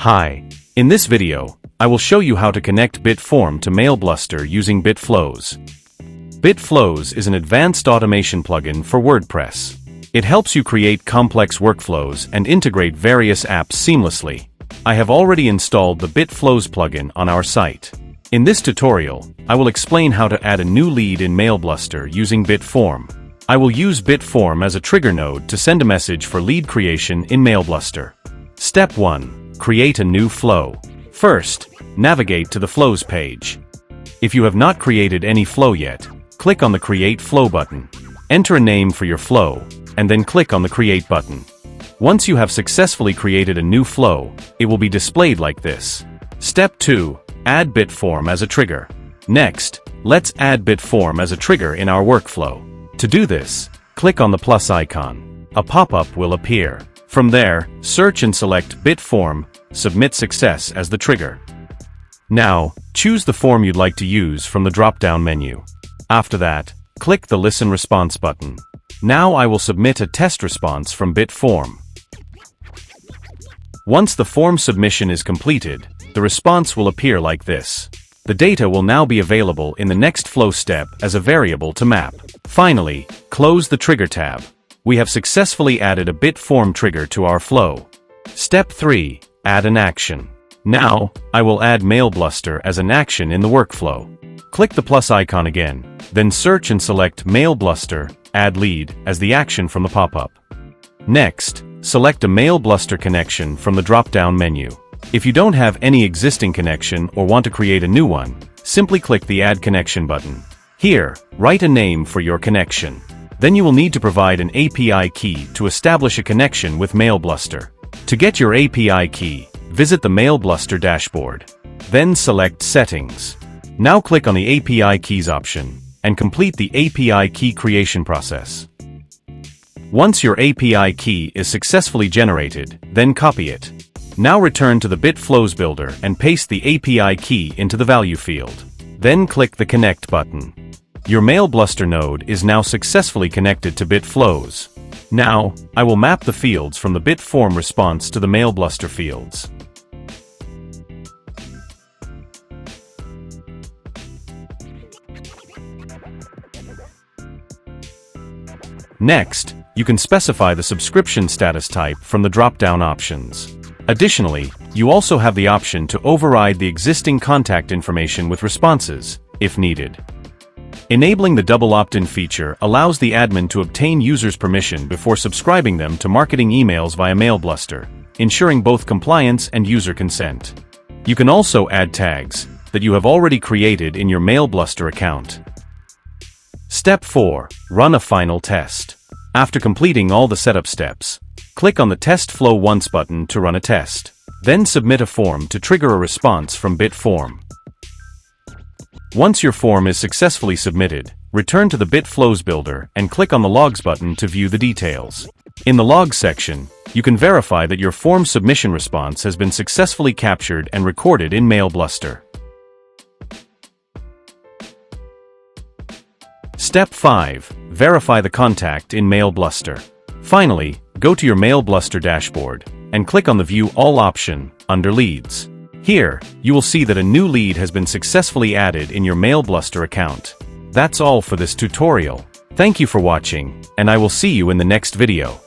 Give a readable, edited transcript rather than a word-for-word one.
Hi. In this video, I will show you how to connect BitForm to MailBluster using BitFlows. BitFlows is an advanced automation plugin for WordPress. It helps you create complex workflows and integrate various apps seamlessly. I have already installed the BitFlows plugin on our site. In this tutorial, I will explain how to add a new lead in MailBluster using BitForm. I will use BitForm as a trigger node to send a message for lead creation in MailBluster. Step 1. Create a new flow. First, navigate to the Flows page. If you have not created any flow yet, click on the Create Flow button. Enter a name for your flow, and then click on the Create button. Once you have successfully created a new flow, it will be displayed like this. Step 2. Add BitForm as a trigger. Next, let's add BitForm as a trigger in our workflow. To do this, click on the plus icon. A pop-up will appear. From there, search and select BitForm, Submit Success as the trigger. Now, choose the form you'd like to use from the drop-down menu. After that, click the Listen Response button. Now I will submit a test response from BitForm. Once the form submission is completed, the response will appear like this. The data will now be available in the next flow step as a variable to map. Finally, close the Trigger tab. We have successfully added a BitForm trigger to our flow. Step 3. Add an action. Now, I will add MailBluster as an action in the workflow. Click the plus icon again, then search and select MailBluster, Add Lead as the action from the pop-up. Next, select a MailBluster connection from the drop-down menu. If you don't have any existing connection or want to create a new one, simply click the Add Connection button. Here, write a name for your connection. Then you will need to provide an API key to establish a connection with MailBluster. To get your API key, visit the MailBluster dashboard. Then select Settings. Now click on the API Keys option and complete the API key creation process. Once your API key is successfully generated, then copy it. Now return to the BitFlows builder and paste the API key into the value field. Then click the Connect button. Your MailBluster node is now successfully connected to BitFlows. Now, I will map the fields from the BitForm response to the MailBluster fields. Next, you can specify the subscription status type from the drop-down options. Additionally, you also have the option to override the existing contact information with responses, if needed. Enabling the double opt-in feature allows the admin to obtain users' permission before subscribing them to marketing emails via MailBluster, ensuring both compliance and user consent. You can also add tags that you have already created in your MailBluster account. Step 4. Run a final test. After completing all the setup steps, click on the Test Flow Once button to run a test. Then submit a form to trigger a response from BitForm. Once your form is successfully submitted, return to the BitFlows builder and click on the Logs button to view the details. In the Logs section, you can verify that your form submission response has been successfully captured and recorded in MailBluster. Step 5. Verify the contact in MailBluster. Finally, go to your MailBluster dashboard and click on the View All option under Leads. Here, you will see that a new lead has been successfully added in your MailBluster account. That's all for this tutorial. Thank you for watching, and I will see you in the next video.